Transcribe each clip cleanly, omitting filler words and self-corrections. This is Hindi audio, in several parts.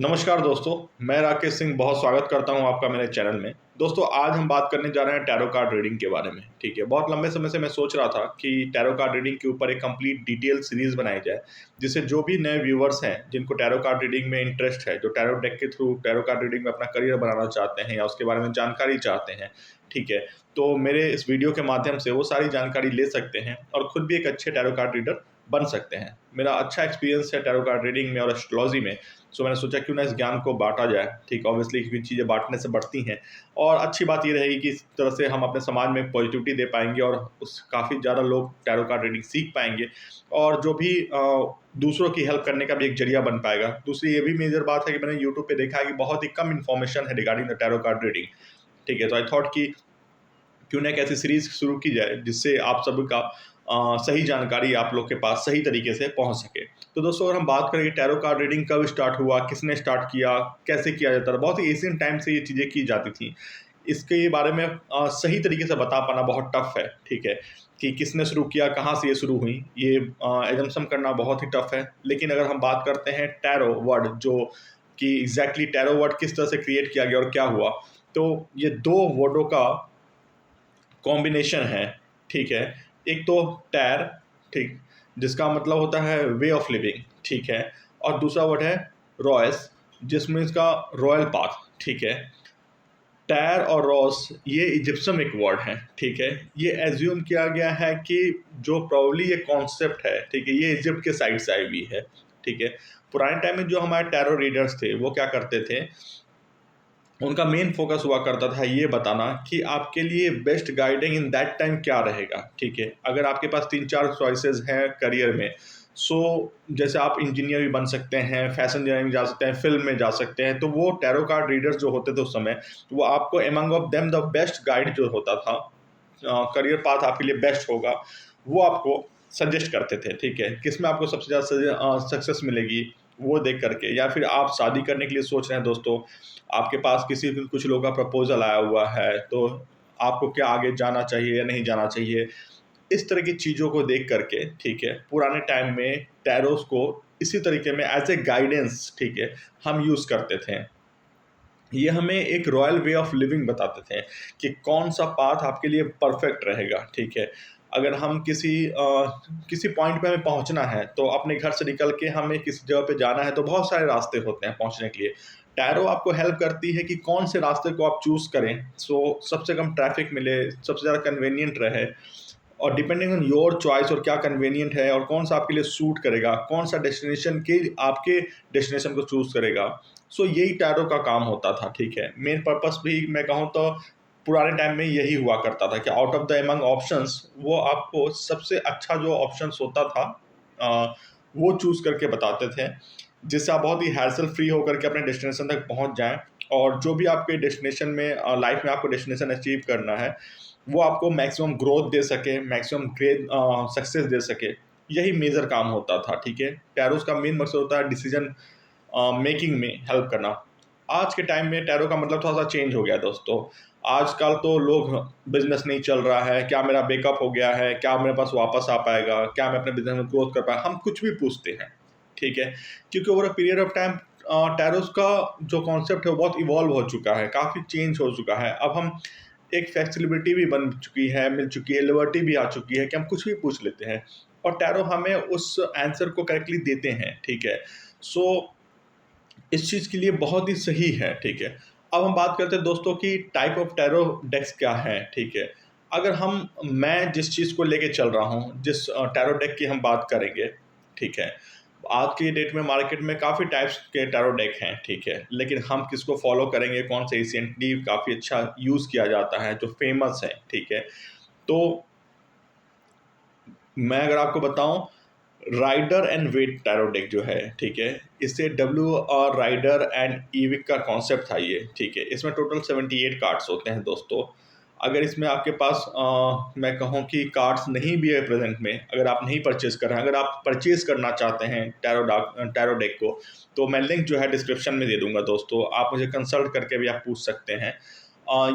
नमस्कार दोस्तों, मैं राकेश सिंह बहुत स्वागत करता हूं आपका मेरे चैनल में। दोस्तों, आज हम बात करने जा रहे हैं टैरो कार्ड रीडिंग के बारे में। ठीक है, बहुत लंबे समय से मैं सोच रहा था कि टैरो कार्ड रीडिंग के ऊपर एक कंप्लीट डिटेल सीरीज बनाई जाए, जिससे जो भी नए व्यूअर्स हैं जिनको टैरो कार्ड रीडिंग में इंटरेस्ट है, जो टैरो डेक के थ्रू टैरो कार्ड रीडिंग में अपना करियर बनाना चाहते हैं या उसके बारे में जानकारी चाहते हैं, ठीक है, तो मेरे इस वीडियो के माध्यम से वो सारी जानकारी ले सकते हैं और खुद भी एक अच्छे टैरो कार्ड रीडर बन सकते हैं। मेरा अच्छा एक्सपीरियंस है टैरो कार्ड रीडिंग में और एस्ट्रोलॉजी में, सो मैंने सोचा क्यों ना इस ज्ञान को बांटा जाए। ठीक, ऑब्वियसली क्योंकि चीज़ें बांटने से बढ़ती हैं और अच्छी बात ये रहेगी कि इस तरह से हम अपने समाज में पॉजिटिविटी दे पाएंगे और उस काफ़ी ज़्यादा लोग टैरो कार्ड रीडिंग सीख पाएंगे और जो भी दूसरों की हेल्प करने का भी एक जरिया बन पाएगा। दूसरी ये भी मेजर बात है कि मैंने यूट्यूब पे देखा है कि बहुत ही कम इन्फॉर्मेशन है regarding the tarot card reading. ठीक है, तो आई थॉट कि क्यों ना एक ऐसी सीरीज शुरू की जाए जिससे आप सभी का सही जानकारी आप लोग के पास सही तरीके से पहुंच सके। तो दोस्तों, अगर हम बात करें कि टैरो कार्ड रीडिंग कब स्टार्ट हुआ, किसने स्टार्ट किया, कैसे किया जाता था, बहुत ही एशियन टाइम से ये चीज़ें की जाती थी। इसके बारे में सही तरीके से बता पाना बहुत टफ है। ठीक है, कि किसने शुरू किया, कहाँ से ये शुरू हुई, ये एजम्पशन करना बहुत ही टफ है। लेकिन अगर हम बात करते हैं टैरो वर्ड, जो कि एग्जैक्टली टैरो वर्ड किस तरह से क्रिएट किया गया और क्या हुआ, तो ये दो वर्डों का कॉम्बिनेशन है। ठीक है, एक तो टैर, ठीक, जिसका मतलब होता है वे ऑफ लिविंग, ठीक है, और दूसरा वर्ड है रॉयस, जिसमें इसका रॉयल पाथ। ठीक है, टैर और रॉस ये इजिप्शियन एक वर्ड है। ठीक है, ये एज्यूम किया गया है कि जो प्रॉब्ली ये कॉन्सेप्ट है, ठीक है, ये इजिप्ट के साइड से आई हुई है। ठीक है, पुराने टाइम में जो हमारे टैरो रीडर्स थे वो क्या करते थे, उनका मेन फोकस हुआ करता था ये बताना कि आपके लिए best guiding in that time क्या रहेगा। ठीक है, अगर आपके पास 3-4 चॉइसेस हैं करियर में, सो जैसे आप इंजीनियर भी बन सकते हैं, फैशन डिजाइनिंग जा सकते हैं, फिल्म में जा सकते हैं, तो वो टैरो कार्ड रीडर्स जो होते थे उस समय, वो आपको among of them the best guide जो होता था, करियर पाथ आपके लिए बेस्ट होगा, वो आपको सजेस्ट करते थे। ठीक है, किस में आपको सबसे ज़्यादा सक्सेस मिलेगी वो देख करके, या फिर आप शादी करने के लिए सोच रहे हैं दोस्तों, आपके पास कुछ लोगों का प्रपोजल आया हुआ है, तो आपको क्या आगे जाना चाहिए या नहीं जाना चाहिए, इस तरह की चीज़ों को देख करके, ठीक है, पुराने टाइम में टैरोस को इसी तरीके में एज ए गाइडेंस, ठीक है, हम यूज़ करते थे। ये हमें एक रॉयल वे ऑफ लिविंग बताते थे कि कौन सा पाथ आपके लिए परफेक्ट रहेगा। ठीक है, अगर हम किसी पॉइंट पे हमें पहुंचना है, तो अपने घर से निकल के हमें किसी जगह पे जाना है, तो बहुत सारे रास्ते होते हैं पहुंचने के लिए। टैरो आपको हेल्प करती है कि कौन से रास्ते को आप चूज़ करें, सो सबसे कम ट्रैफिक मिले, सबसे ज़्यादा कन्वीनियंट रहे, और डिपेंडिंग ऑन योर चॉइस और क्या कन्वीनियंट है और कौन सा आपके लिए सूट करेगा, कौन सा डेस्टिनेशन के आपके डेस्टिनेशन को चूज़ करेगा। सो यही टैरो का काम होता था। ठीक है, मेन पर्पस भी मैं कहूँ तो पुराने टाइम में यही हुआ करता था कि out of the among options वो आपको सबसे अच्छा जो ऑप्शंस होता था वो चूज़ करके बताते थे, जिससे आप बहुत ही हैसल फ्री होकर के अपने डेस्टिनेशन तक पहुंच जाएं और जो भी आपके डेस्टिनेशन में लाइफ में आपको डेस्टिनेशन अचीव करना है, वो आपको मैक्सिमम ग्रोथ दे सके, मैक्सिमम ग्रेट सक्सेस दे सके। यही मेजर काम होता था। ठीक है, टैरोस का मेन मकसद होता है डिसीजन मेकिंग में हेल्प करना। आज के टाइम में टैरो का मतलब थोड़ा सा चेंज हो गया दोस्तों। आजकल तो लोग बिजनेस नहीं चल रहा है, क्या मेरा बेकअप हो गया है, क्या मेरे पास वापस आ पाएगा, क्या मैं अपने बिजनेस में ग्रोथ कर पाएगा, हम कुछ भी पूछते हैं। ठीक है, क्योंकि over a period of time tarots का जो कॉन्सेप्ट है वो बहुत इवॉल्व हो चुका है, काफ़ी चेंज हो चुका है। अब हम एक फ्लेक्सिबिलिटी भी बन चुकी है, मिल चुकी है, लिबर्टी भी आ चुकी है कि हम कुछ भी पूछ लेते हैं और टैरो हमें उस आंसर को करेक्टली देते हैं। ठीक है, सो इस चीज़ के लिए बहुत ही सही है। ठीक है, अब हम बात करते हैं दोस्तों कि टाइप ऑफ टैरो डेक्स क्या है। ठीक है, अगर मैं जिस चीज़ को लेके चल रहा हूँ, जिस टैरो डेक की हम बात करेंगे, ठीक है, आज की डेट में मार्केट में काफ़ी टाइप्स के टैरो डेक हैं। ठीक है, लेकिन हम किसको फॉलो करेंगे, कौन से रिसेंटली काफ़ी अच्छा यूज़ किया जाता है, जो फेमस है। ठीक है, तो मैं अगर आपको बताऊं, Rider and Waite tarot deck जो है, ठीक है, इससे डब्ल्यू और राइडर एंड ईविक का कॉन्सेप्ट था ये। ठीक है, इसमें टोटल 78 कार्ड्स होते हैं दोस्तों। अगर इसमें आपके पास मैं कहूँ कि कार्ड्स नहीं भी है प्रेजेंट में, अगर आप नहीं परचेज कर रहे हैं, अगर आप परचेज करना चाहते हैं टैरो डेक को, तो मैं लिंक जो है डिस्क्रिप्शन में दे दूंगा दोस्तों, आप मुझे कंसल्ट करके भी आप पूछ सकते हैं।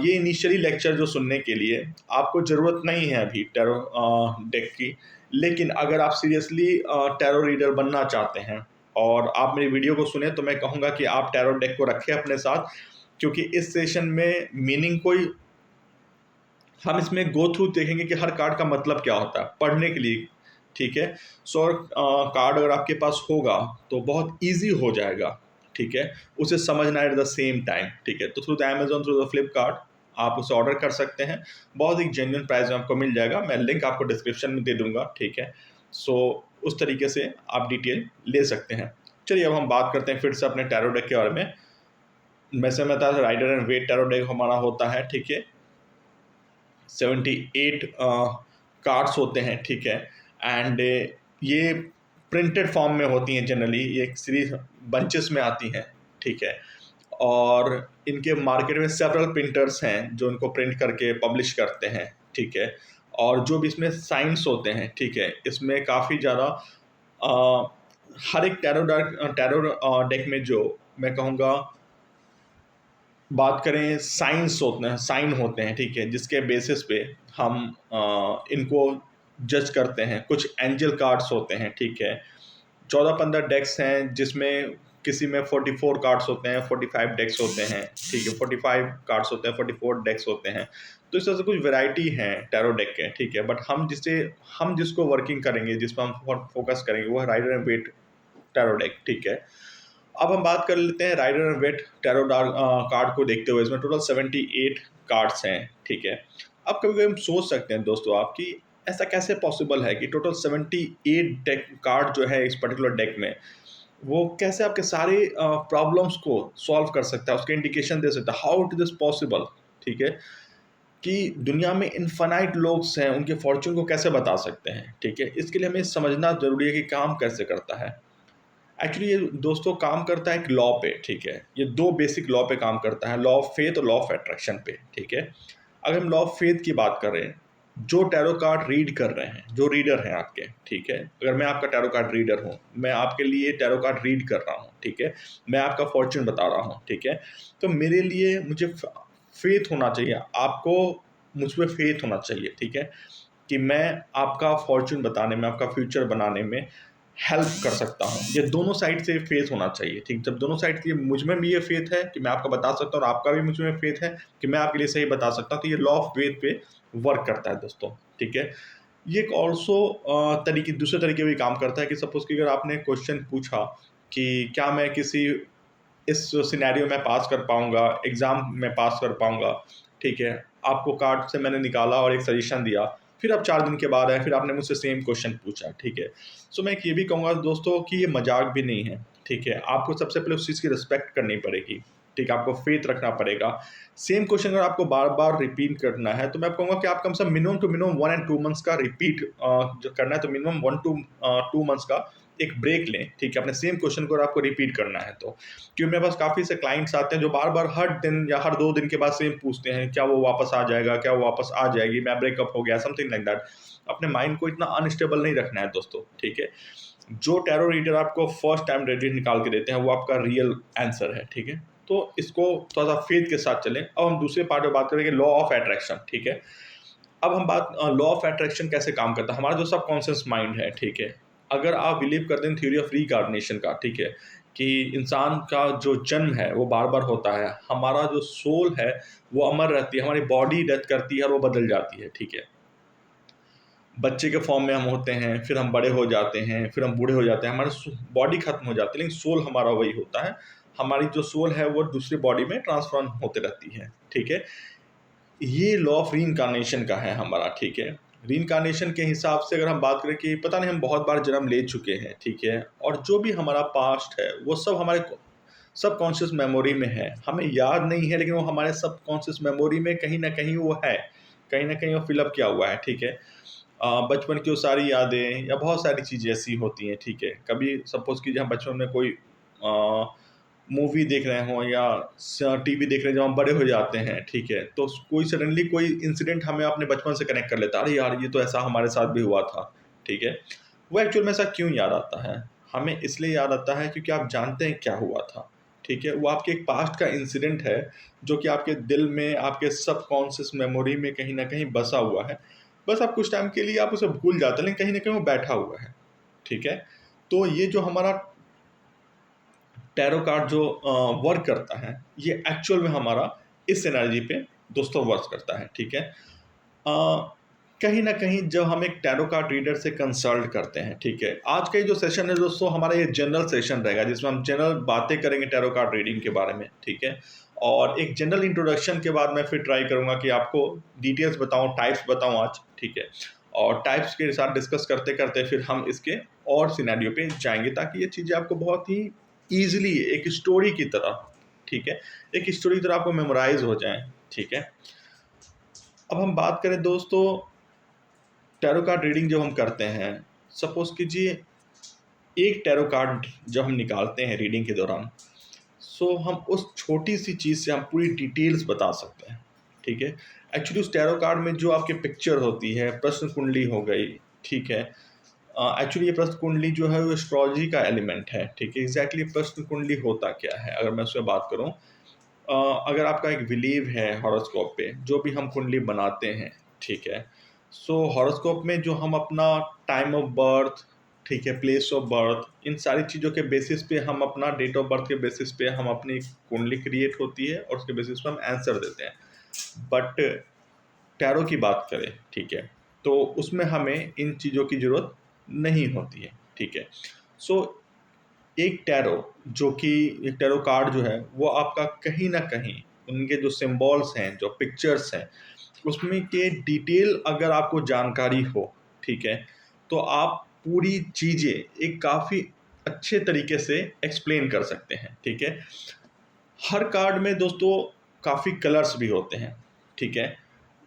ये इनिशियली लेक्चर जो सुनने के लिए आपको ज़रूरत नहीं है अभी टैरो डेक की, लेकिन अगर आप सीरियसली टैरो रीडर बनना चाहते हैं, और आप मेरी वीडियो को सुने तो मैं कहूँगा कि आप टैरो डेक को रखें अपने साथ, क्योंकि इस सेशन में मीनिंग कोई हम इसमें गो थ्रू देखेंगे कि हर कार्ड का मतलब क्या होता है पढ़ने के लिए, ठीक है। सो कार्ड अगर आपके पास होगा तो बहुत इजी हो जाएगा, ठीक है, उसे समझना एट द सेम टाइम, ठीक है। तो through the Amazon, through the Flipkart आप उसे ऑर्डर कर सकते हैं, बहुत ही जेन्युइन प्राइस में आपको मिल जाएगा। मैं लिंक आपको डिस्क्रिप्शन में दे दूंगा, ठीक है। सो उस तरीके से आप डिटेल ले सकते हैं। चलिए अब हम बात करते हैं फिर से अपने टैरो डेक के बारे में। वैसे मैं था Rider and Waite tarot deck हमारा होता है, ठीक है। 78 कार्ड्स होते हैं, ठीक है। एंड ये प्रिंटेड फॉर्म में होती हैं जनरली, ये एक सीरीज बंचेस में आती हैं, ठीक है। और इनके मार्केट में सेवरल प्रिंटर्स हैं जो इनको प्रिंट करके पब्लिश करते हैं, ठीक है। और जो भी इसमें साइंस होते हैं, ठीक है, इसमें काफ़ी ज़्यादा हर एक टैरो डेक में जो मैं कहूँगा बात करें साइंस होते हैं, साइन होते हैं, ठीक है, जिसके बेसिस पे हम इनको जज करते हैं। कुछ एंजल कार्ड्स होते हैं, ठीक है। 14-15 डेक्स हैं जिसमें किसी में 44 कार्ड्स होते हैं, 45 डेक्स होते हैं, ठीक है, 45 कार्ड्स होते हैं, 44 डेक्स होते हैं। तो इस तरह से कुछ वैरायटी हैं टैरो डेक के, ठीक है। बट हम जिसको वर्किंग करेंगे, जिस पर हम फोकस करेंगे, वो है Rider and Waite tarot deck, ठीक है। अब हम बात कर लेते हैं Rider and Waite tarot card को देखते हुए। इसमें टोटल 78 कार्ड्स हैं, ठीक है। अब कभी कभी हम सोच सकते हैं दोस्तों आप कि ऐसा कैसे पॉसिबल है कि टोटल 78 डेक कार्ड जो है इस पर्टिकुलर डेक में, वो कैसे आपके सारे प्रॉब्लम्स को सॉल्व कर सकता है, उसके इंडिकेशन दे सकता है। हाउ इट इज पॉसिबल, ठीक है, कि दुनिया में इनफाइनाइट लोग हैं, उनके फॉर्चून को कैसे बता सकते हैं, ठीक है। इसके लिए हमें समझना जरूरी है कि काम कैसे करता है। एक्चुअली ये दोस्तों काम करता है एक लॉ पे, ठीक है। ये दो बेसिक लॉ पे काम करता है, लॉ ऑफ फेथ और लॉ ऑफ अट्रैक्शन पे, ठीक है। अगर हम लॉ ऑफ फेथ की बात कर रहे हैं, जो टैरो कार्ड रीड कर रहे हैं, जो रीडर हैं आपके, ठीक है, अगर मैं आपका टैरो कार्ड रीडर हूँ, मैं आपके लिए टैरो कार्ड रीड कर रहा हूँ, ठीक है, मैं आपका फॉर्चून बता रहा हूँ, ठीक है। तो मेरे लिए मुझे फेथ होना चाहिए, आपको मुझ पर फेथ होना चाहिए, ठीक है, कि मैं आपका फॉर्चून बताने में, आपका फ्यूचर बनाने में हेल्प कर सकता हूँ। ये दोनों साइड से फेथ होना चाहिए, ठीक। जब दोनों साइड से मुझ में भी ये फेथ है कि मैं आपका बता सकता हूँ और आपका भी मुझ में फेथ है कि मैं आपके लिए सही बता सकता हूँ, तो ये लॉ ऑफ फेथ पे वर्क करता है दोस्तों, ठीक है। ये एक ऑल्सो दूसरे तरीके भी काम करता है कि सपोज कि अगर आपने क्वेश्चन पूछा कि क्या मैं किसी इस सिनेरियो में पास कर पाऊंगा, एग्ज़ाम में पास कर पाऊंगा, ठीक है। आपको कार्ड से मैंने निकाला और एक सजेशन दिया, फिर आप 4 दिन के बाद आए, फिर आपने मुझसे सेम क्वेश्चन पूछा, ठीक है। सो मैं ये भी कहूँगा दोस्तों कि ये मजाक भी नहीं है, ठीक है। आपको सबसे पहले उस चीज़ की रिस्पेक्ट करनी पड़ेगी, ठीक है, आपको फेथ रखना पड़ेगा। सेम क्वेश्चन अगर आपको बार बार रिपीट करना है तो मैं कहूँगा कि आप कम से कम minimum to minimum 1 and 2 months का रिपीट जो करना है, तो मिनिमम 1 to 2 मंथ्स का एक ब्रेक लें, ठीक है, अपने सेम क्वेश्चन को अगर आपको रिपीट करना है तो। क्योंकि मेरे पास काफ़ी से क्लाइंट्स आते हैं जो बार बार हर दिन या हर 2 दिन के बाद सेम पूछते हैं, क्या वो वापस आ जाएगा, क्या वो वापस आ जाएगी, मैं ब्रेकअप हो गया, समथिंग लाइक दैट। अपने माइंड को इतना अनस्टेबल नहीं रखना है दोस्तों, ठीक है। जो टैरो रीडर आपको फर्स्ट टाइम रेडिट निकाल के देते हैं वो आपका रियल आंसर है, ठीक है। तो इसको थोड़ा सा फेथ के साथ चलें। अब हम दूसरे पार्ट में बात करेंगे लॉ ऑफ अट्रैक्शन, ठीक है। अब हम बात लॉ ऑफ अट्रैक्शन कैसे काम करता है। हमारा जो सबकॉन्शियस माइंड है, ठीक है, अगर आप बिलीव करते हैं थ्योरी ऑफ रीइंकार्नेशन का, ठीक है, कि इंसान का जो जन्म है वो बार बार होता है, हमारा जो सोल है वो अमर रहती है, हमारी बॉडी डेथ करती है और वो बदल जाती है, ठीक है। बच्चे के फॉर्म में हम होते हैं, फिर हम बड़े हो जाते हैं, फिर हम बूढ़े हो जाते हैं, हमारी बॉडी खत्म हो जाती है, लेकिन सोल हमारा वही होता है। हमारी जो सोल है वो दूसरी बॉडी में ट्रांसफॉर्म होते रहती है, ठीक है। ये लॉ ऑफ रीइंकार्नेशन का है हमारा, ठीक है। रीइंकार्नेशन के हिसाब से अगर हम बात करें कि पता नहीं हम बहुत बार जन्म ले चुके हैं, ठीक है, और जो भी हमारा पास्ट है वो सब हमारे सबकॉन्शियस मेमोरी में है, हमें याद नहीं है, लेकिन वो हमारे सबकॉन्शियस मेमोरी में कहीं ना कहीं वो है, कहीं ना कहीं वो फिलअप किया हुआ है, ठीक है। बचपन की वो सारी यादें या बहुत सारी चीज़ें ऐसी होती हैं, ठीक है। कभी सपोज़ कीजिए हम बचपन में कोई मूवी देख रहे हों या टीवी देख रहे हैं, जब हम बड़े हो जाते हैं, ठीक है, तो कोई सडनली कोई इंसिडेंट हमें अपने बचपन से कनेक्ट कर लेता है, अरे यार ये तो ऐसा हमारे साथ भी हुआ था, ठीक है। वो एक्चुअल में ऐसा क्यों याद आता है, हमें इसलिए याद आता है क्योंकि आप जानते हैं क्या हुआ था, ठीक है। वो आपके एक पास्ट का इंसिडेंट है जो कि आपके दिल में, आपके सबकॉन्शियस मेमोरी में कहीं ना कहीं बसा हुआ है। बस आप कुछ टाइम के लिए आप उसे भूल जाते हैं, लेकिन कहीं ना कहीं वो बैठा हुआ है, ठीक है। तो ये जो हमारा टैरो कार्ड जो वर्क करता है, ये एक्चुअल में हमारा इस एनर्जी पे दोस्तों वर्क करता है, ठीक है। कहीं ना कहीं जब हम एक टैरो कार्ड रीडर से कंसल्ट करते हैं, ठीक है, आज का ये जो सेशन है दोस्तों हमारा ये जनरल सेशन रहेगा, जिसमें हम जनरल बातें करेंगे टैरो कार्ड रीडिंग के बारे में, ठीक है। और एक जनरल इंट्रोडक्शन के बाद मैं फिर ट्राई करूंगा कि आपको डिटेल्स बताऊं, टाइप्स बताऊं आज, ठीक है। और टाइप्स के साथ डिस्कस करते करते फिर हम इसके और सिनेरियो पे जाएंगे, ताकि ये चीज़ें आपको बहुत ही ईजिली एक स्टोरी की तरह, ठीक है, एक स्टोरी की तरह आपको मेमोराइज हो जाए, ठीक है। अब हम बात करें दोस्तों, टैरो कार्ड रीडिंग जब हम करते हैं, सपोज कीजिए एक टैरो कार्ड जब हम निकालते हैं रीडिंग के दौरान, सो हम उस छोटी सी चीज़ से हम पूरी डिटेल्स बता सकते हैं, ठीक है। एक्चुअली उस टैरो कार्ड में जो आपकी पिक्चर होती है, प्रश्न कुंडली हो गई, ठीक है। एक्चुअली ये प्रश्न कुंडली जो है वो एस्ट्रोलॉजी का एलिमेंट है, ठीक है। एग्जैक्टली प्रश्न कुंडली होता क्या है, अगर मैं उससे बात करूं, अगर आपका एक बिलीव है हॉरोस्कोप पे, जो भी हम कुंडली बनाते हैं, ठीक है। सो हॉरोस्कोप में जो हम अपना टाइम ऑफ बर्थ, ठीक है, प्लेस ऑफ बर्थ, इन सारी चीज़ों के बेसिस पे हम अपना डेट ऑफ बर्थ के बेसिस पे हम अपनी कुंडली क्रिएट होती है और उसके बेसिस पे हम आंसर देते हैं। बट टैरो की बात करें, ठीक है, तो उसमें हमें इन चीज़ों की ज़रूरत नहीं होती है, ठीक है। सो एक टैरो जो कि एक टैरो कार्ड जो है वो आपका कहीं ना कहीं उनके जो सिंबल्स हैं, जो पिक्चर्स हैं, उसमें के डिटेल अगर आपको जानकारी हो, ठीक है, तो आप पूरी चीज़ें एक काफ़ी अच्छे तरीके से एक्सप्लेन कर सकते हैं, ठीक है। हर कार्ड में दोस्तों काफ़ी कलर्स भी होते हैं, ठीक है,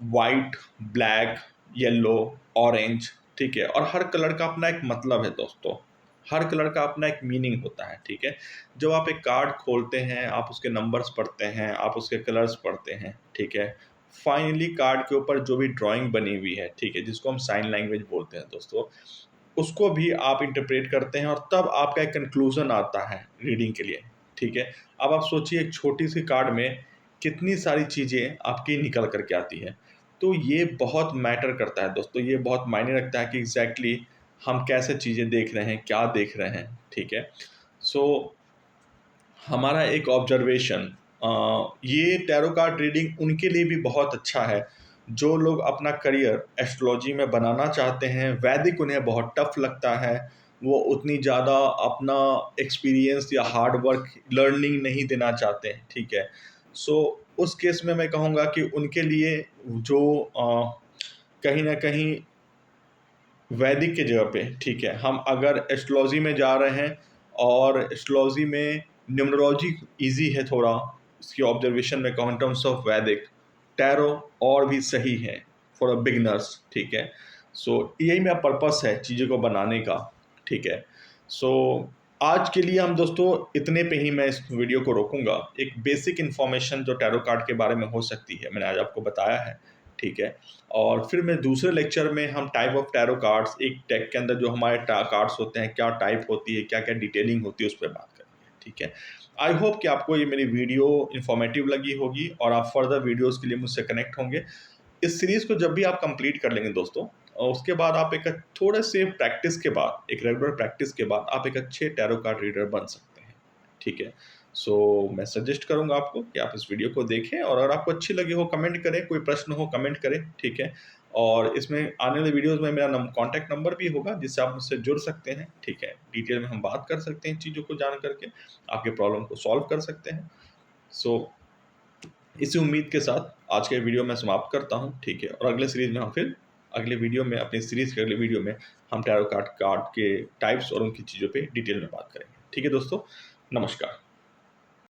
वाइट, ब्लैक, येलो, ऑरेंज, ठीक है, और हर कलर का अपना एक मतलब है दोस्तों, हर कलर का अपना एक मीनिंग होता है, ठीक है। जब आप एक कार्ड खोलते हैं, आप उसके नंबर्स पढ़ते हैं, आप उसके कलर्स पढ़ते हैं, ठीक है, फाइनली कार्ड के ऊपर जो भी ड्राइंग बनी हुई है, ठीक है, जिसको हम साइन लैंग्वेज बोलते हैं दोस्तों, उसको भी आप इंटरप्रेट करते हैं और तब आपका एक कंक्लूजन आता है रीडिंग के लिए, ठीक है। अब आप सोचिए एक छोटी सी कार्ड में कितनी सारी चीज़ें आपकी निकल कर के आती है, तो ये बहुत मैटर करता है दोस्तों, ये बहुत मायने रखता है कि एग्जैक्टली हम कैसे चीज़ें देख रहे हैं, क्या देख रहे हैं, ठीक है। सो हमारा एक ऑब्जर्वेशन, ये टैरो कार्ड रीडिंग उनके लिए भी बहुत अच्छा है जो लोग अपना करियर एस्ट्रोलॉजी में बनाना चाहते हैं। वैदिक उन्हें बहुत टफ लगता है, वो उतनी ज़्यादा अपना एक्सपीरियंस या हार्ड वर्क लर्निंग नहीं देना चाहते हैं, ठीक है। सो उस केस में मैं कहूँगा कि उनके लिए जो कहीं ना कहीं वैदिक के जगह पे, ठीक है, हम अगर एस्ट्रोलॉजी में जा रहे हैं और एस्ट्रोलॉजी में न्यूमरोलॉजी इजी है थोड़ा, इसकी ऑब्जर्वेशन में कहूँ टर्म्स ऑफ वैदिक, टैरो और भी सही है फॉर अ बिगनर्स, ठीक है। सो यही मेरा पर्पस है चीज़ों को बनाने का, ठीक है। सो आज के लिए हम दोस्तों इतने पे ही मैं इस वीडियो को रोकूंगा। एक बेसिक इन्फॉर्मेशन जो टैरो कार्ड के बारे में हो सकती है मैंने आज आपको बताया है, ठीक है। और फिर मैं दूसरे लेक्चर में हम टाइप ऑफ टैरो कार्ड्स, एक डेक के अंदर जो हमारे कार्ड्स होते हैं, क्या टाइप होती है, क्या क्या डिटेलिंग होती है, उस पर बात करेंगे, ठीक है। आई होप कि आपको ये मेरी वीडियो इन्फॉर्मेटिव लगी होगी और आप फर्दर वीडियोस के लिए मुझसे कनेक्ट होंगे। इस सीरीज़ को जब भी आप कंप्लीट कर लेंगे दोस्तों, और उसके बाद आप एक थोड़े से प्रैक्टिस के बाद, एक रेगुलर प्रैक्टिस के बाद आप एक अच्छे टैरो कार्ड रीडर बन सकते हैं, ठीक है। सो मैं सजेस्ट करूंगा आपको कि आप इस वीडियो को देखें, और अगर आपको अच्छी लगी हो कमेंट करें, कोई प्रश्न हो कमेंट करें, ठीक है। और इसमें आने वाले वीडियोस में मेरा कॉन्टैक्ट नंबर भी होगा, जिससे आप मुझसे जुड़ सकते हैं, ठीक है। डिटेल में हम बात कर सकते हैं, चीज़ों को जान करके आपके प्रॉब्लम को सॉल्व कर सकते हैं। सो इसी उम्मीद के साथ आज के वीडियो मैं समाप्त करता हूं, ठीक है। और अगले सीरीज में हम फिर अगले वीडियो में, अपनी सीरीज के अगले वीडियो में हम टैरो कार्ड के टाइप्स और उनकी चीज़ों पे डिटेल में बात करेंगे, ठीक है दोस्तों। नमस्कार।